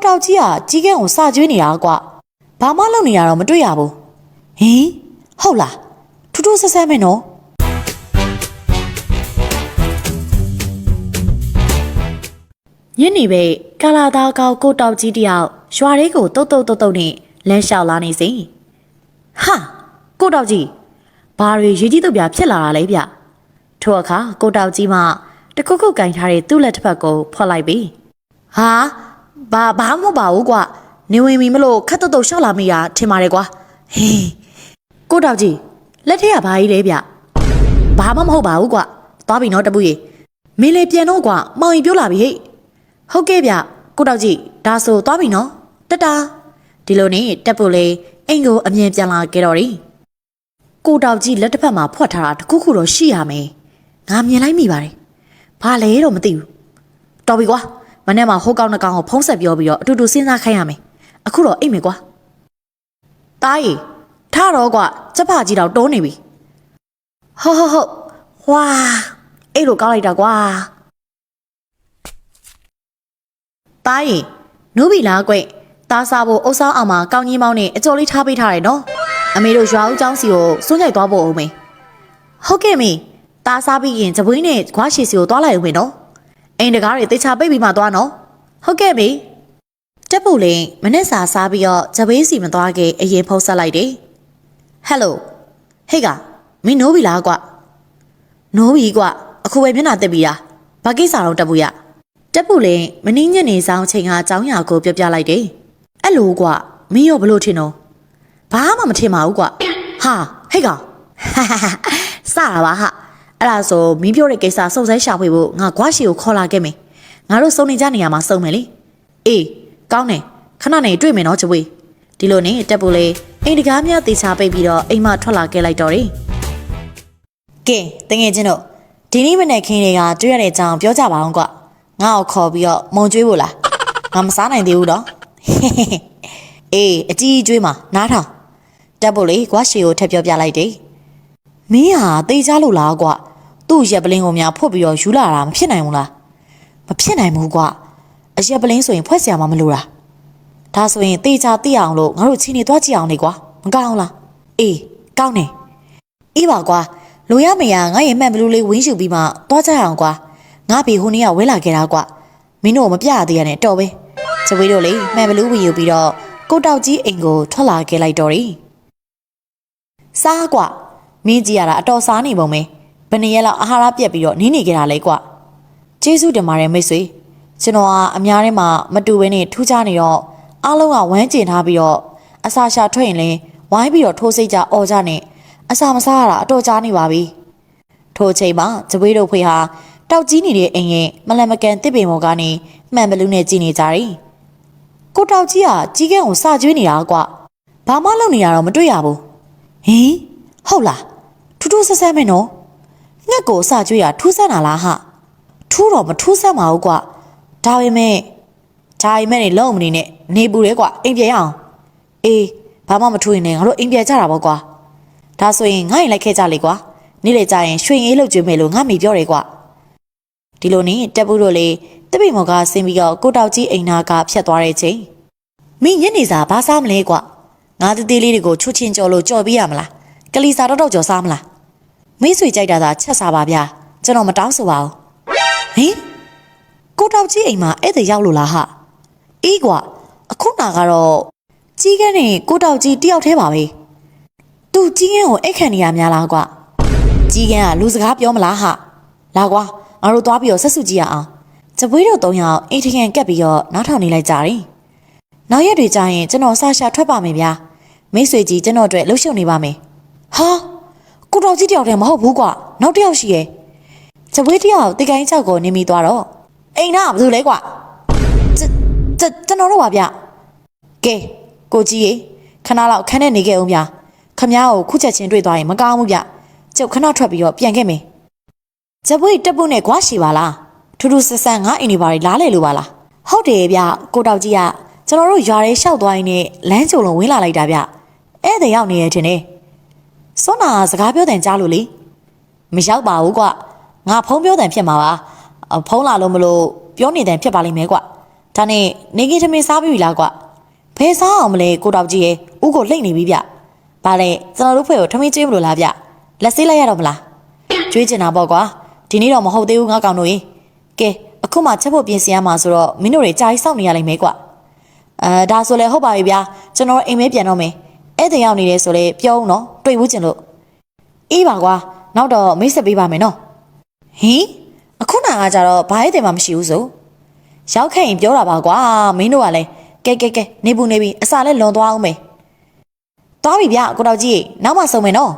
တောက်ကြီးကကြီးကန်းကိုစကျွေးနေတာကွာဘာမှလုပ်နေရတော့မတွေ့ရဘူးဟင်ဟုတ်လားထူးထူးဆန်းဆန်းပဲနော်ညနေပဲကာလာသားကောက်ကိုတောက်ကြီးတယောက်ရွာလေးကိုတုတ်နဲ့လမ်းလျှောက်လာနေစီဟာကိုတောက်ကြီးဘာတွေရေးကြီးတုတ်ပြဖြစ်လာတာလဲဗျထို့အခါကိုတောက်ကြီးမှတခုခုကင်ထားတဲ့သူ့လက်တစ်ဖက်ကိုဖွက်လိုက်ပြီဟာဘာမှမဟုတ်ပါဘူးကွာနေဝင်ပြီမလို့ခက်တုတ်ရှောက်လာမိတာထင်ပါတယ်ကွာဟေးကိုတောက်ကြီးလက်ထက်ကဘာကြီးလဲဗျဘာမှမဟုတ်ပါဘူးကွာသွားပြီနော်တပူကြီးမင်းလေးပြန်တော့ကွာမောင်ကြီးပြောလာပြီဟဲ့ဟုတ်ကဲ့ဗျကိုတောက်ကြီးဒါဆိုသွားပြီနော်တတာဒီလိုနဲ့တက်ဖို့လေအိမ်ကိုအမြင်ပြန်လာခဲ့တော့တယ်ကိုတောက်ကြီးလက်တစ်ဖက်မှာဖွက်ထားတာတခုခုတော့ရှိရမယ်ငါမြင်လိုက်မိပါတယ်ဘာလဲတော့မသိဘူးတော်ပြီကွာမနေ့မှဟိုးကောင်းနှကောင်ကိုဖုံးဆက်ပြောပြီးတော့အတူတူစဉ်းစားခိုင်းရမယ်အခုတော့အိမ်မယ်ကွာတားရီထားတော့ကွာစက်ဖကြီးတော့တိုးနေပြီဟုတ်ဝါအဲ့လိုကောက်လိုက်တာကွာတားရီနူးပြီလားကွတားစားဖို့အုပ်ဆောင်အောင်မှာကောင်းကြီးမောင်းနဲ့အကျော်လေးထားပေးထားတယ်နော်အမေတို့ရွာဦးကျောင်းစီကိုစွန့်ကြိုက်သွားဖို့ဦးမေဟုတ်ကဲ့မေတားစားပြီးရင်ဂျပွေးနဲ့ခွားရှည်စီကိုသွားလိုက်ဦးမေနော်အိမ်တကားတွေတေချာပိတ်ပြီးမှသွားနော်ဟုတ်ကဲ့မေတက်ဖို့လေမနေ့စာစားပြီးတော့ဂျပွေးစီမသွားခင်အရင်ဖုန်းဆက်လိုက်တယ်ဟယ်လိုဟေ့ကမင်းနိုးပြီလားကွနိုးပြီကွအခုပဲမျက်နှာတက်ပြီလားဘာကိစ္စတော့တက်ဖို့ရတက်ဖို့လေမင်းညနေဆောင်ချိန်ကအကြောင်းအရာကိုပြောပြလိုက်တယ်အဲ့လိုကွမင်းရောဘလို့ထင်တော့ဘာမှမထင်ပါဘူးကွဟာဟေ့ကောင်စတာပါဟာအဲ့ဒါဆိုမင်းပြောတဲ့ကိစ္စစုံစမ်းရှာဖွေဖို့ငါကွာရှီကိုခေါ်လာခဲ့မယ်ငါတို့စုံနေကြနေရမှာစုံမယ်လေအေးကောင်းတယ်ခဏနေတွေ့မယ်နော်ချွေးဒီလိုနဲ့တက်ဖို့လေအိမ်တကားများတေချာပိတ်ပြီးတော့အိမ်မထွက်လာခဲ့လိုက်တော့တယ်ကဲတငယ်ချင်းတို့ဒီနေ့မနေ့ခင်းတွေကတွေ့ရတဲ့အကြောင်းပြောကြပါအောင်ကွငါ့ကိုခေါ်ပြီးတော့မုံကျွေးဖို့လားငါမစားနိုင်သေးဘူးတော့အေးအကြီးကျွေးမှာနားထောင်တက်ဖို့လေကွာရှီကိုထပ်ပြောပြလိုက်တယ်မင်းဟာတေးကြလို့လားကွသူ့ရက်ပလင်းကိုများဖွတ်ပြီးတော့ယူလာတာမဖြစ်နိုင်ဘူးလားမဖြစ်နိုင်ဘူးကွအရက်ပလင်းဆိုရင်ဖွက်เสียမှာမလို့လားဒါဆိုရင်တေးကြသိအောင်လို့ငါတို့ချင်းနေသွားကြည့်အောင်လေကွာမကောင်းလားအေးကောင်းတယ်အေးပါကွာလူရမေရငါရဲ့မှန်ဘလူးလေးဝင်းယူပြီးမှသွားကြရအောင်ကွာငါဘေဟိုနေ့ကဝဲလာခဲ့တာကွာမင်းတို့မပြရသေးရနဲ့တော်ပဲချဝေးတို့လေမှန်ဘလူးဝင်းယူပြီးတော့ကိုတောက်ကြီးအိမ်ကိုထွက်လာခဲ့လိုက်တော့တယ်စားကွာမင်းကြီးရတာအတော်စားနေပုံပဲဘယ်နှစ်ရက်လောက်အာဟာရပြက်ပြီးတော့နင်းနေကြတာလဲကွကျေးဇူးတင်ပါတယ်မိတ်ဆွေကျွန်တော်ကအများထဲမှာမတူဘဲနဲ့ထူးခြားနေတော့အားလုံးကဝမ်းကျင်ထားပြီးတော့အစာရှာထွက်ရင်လဲဝိုင်းပြီးတော့ထိုးစိတ်ကြအော်ကြနဲ့အစာမစားရတာအတော်ကြားနေပါပြီထို့ချိန်မှာဂျပွေးတို့ဖွေဟာတောက်ကြီးနေတဲ့အိမ်ရဲ့မလန်မကန်တစ်ပင်ပေါ်ကနေမှန်ဘလူးနဲ့ကြည်နေကြတယ်ကိုတောက်ကြီးကကြီးကန်းကိုစကျွေးနေတာကွဘာမှလုပ်နေရတော့မတွေ့ရဘူးဟင်ဟုတ်လားထူးထူးဆန်းဆန်းပဲနော်ငှက်ကိုစကျွေးရထူးဆန်းတာလားဟာထူးတော့မထူးဆန်းပါဘူးကွဒါပေမဲ့နေလုံးမနေနဲ့နေပူတယ်ကွအိမ်ပြန်ရအောင်အေးဘာမှမထူးရင်လည်းငါတို့အိမ်ပြန်ကြတာပေါ့ကွာဒါဆိုရင်ငါ့ရင်လိုက်ခဲ့ကြလေကွာနေ့လေကြရင်ရွှေအေးလောက်ကျွေးမယ်လို့ငါမိပြောတယ်ကွဒီလိုနဲ့တက်ဘူးတို့လေတပိမော်ကဆင်းပြီးတော့ကိုတောက်ကြီးအိမ်နာကဖြတ်သွားတဲ့ချိန်မင်းညနေစာဘာစားမလဲကွငါတသေးလေးတွေကိုချွတ်ချင်းကြော်လို့ကြော်ပေးရမလားကလီစာတော့ကြော်စားမလားမိတ်ဆွေကြိုက်တာသာချက်စားပါဗျာကျွန်တော်မတောင်းဆိုပါဘူးဟင်ကိုတောက်ကြီးအိမ်မှာအဲ့ဒါရောက်လို့လားဟာအေးကွာအခုနာကတော့ကြီးကန်းနဲ့ကိုတောက်ကြီးတယောက်တည်းပါပဲသူကြီးကန်းကိုအိတ်ခံနေရများလားကွကြီးကန်းကလူစကားပြောမလားဟာလာကွာငါတို့သွားပြီးတော့ဆက်စုကြည့်ရအောင်ဂျပွေးတို့၃ယောက်အိတ်ထကန်ကပ်ပြီးတော့နားထောင်နေလိုက်ကြတယ်နောက်ရက်တွေကျရင်ကျွန်တော်ဆာရှာထွက်ပါမယ်ဗျာမိတ်ဆွေကြီးကျွန်တော်အတွက်လှုပ်ရှုပ်နေပါမယ်ဟာကိုတောက်ကြီးတယောက်တည်းမဟုတ်ဘူးကွာနောက်တစ်ယောက်ရှိရဲ့ဂျပွေးတယောက်တိကိုင်းချောက်ကိုနေမိသွားတော့အိမ်နာဘာလို့လဲကွာကျွန်တော်တို့ပါဗျကဲကိုကြီးရေခဏလောက်ခန်းထဲနေခဲ့အောင်ဗျခမ ्या ကိုခုချက်ချင်းတွေ့သွားရင်မကောင်းဘူးဗျကျုပ်ခဏထွက်ပြီးတော့ပြန်ခဲ့မယ်ဂျပွေးတက်ပုတ်နဲ့ကွာရှိပါလားထူးထူးဆန်းဆန်းငါအိမ်နေပါလေလားလေလို့ပါလားဟုတ်တယ်ဗျကိုတောက်ကြီးကကျွန်တော်တို့ရွာထဲလျှောက်သွားရင်လည်းလမ်းကြုံလုံးဝင်လာလိုက်တာဗျဧည့်သည်ရောက်နေရတဲ့တင်စွန်းနာစကားပြောတဲ့ကြားလို့လေမရောက်ပါဘူးကွငါဖုန်းပြောတဲ့ဖြစ်မှာပါဖုန်းလာလို့မလို့ပြောနေတဲ့ဖြစ်ပါလိမ့်မယ်ကွ ဒါနဲ့နေကင်းသမင်းစားပြီလားကွာဘယ်စားအောင်မလဲကိုတောက်ကြီးရဲ့ဥကိုလှိမ့်နေပြီဗျဘာလဲကျွန်တော်တို့ဖွဲ့ကိုထမင်းကျွေးမလို့လားဗျလက်ဆေးလိုက်ရတော့မလားကျွေးချင်တာပေါ့ကွာဒီနေ့တော့မဟုတ်သေးဘူးငါကောင်တို့ရေကဲအခုမှချက်ဖို့ပြင်ဆင်ရမှာဆိုတော့မင်းတို့တွေကြာကြီးစောင့်နေရလိမ့်မယ်ကွာဒါဆိုလဲဟုတ်ပါပြီဗျာကျွန်တော်အိမ်မဲပြန်တော့မယ်ဧည့်သည်ရောက်နေတယ်ဆိုလဲပြောဦးနော်တွေ့ဘူးကျင်လို့အေးပါကွာနောက်တော့မိတ်ဆက်ပေးပါမယ်နော်ဟင်အခုနာကကြတော့ဘာဧည့်သည်မှမရှိဘူးဆိုရောက်ခဲ့ရင်ပြောတာပါကွာမင်းတို့ကလည်းကဲနေဘူးနေပြီအစာလဲလွန်သွားအောင်မယ်သွားပြီဗျကိုတော်ကြီးနောက်မှဆုံမယ်နော်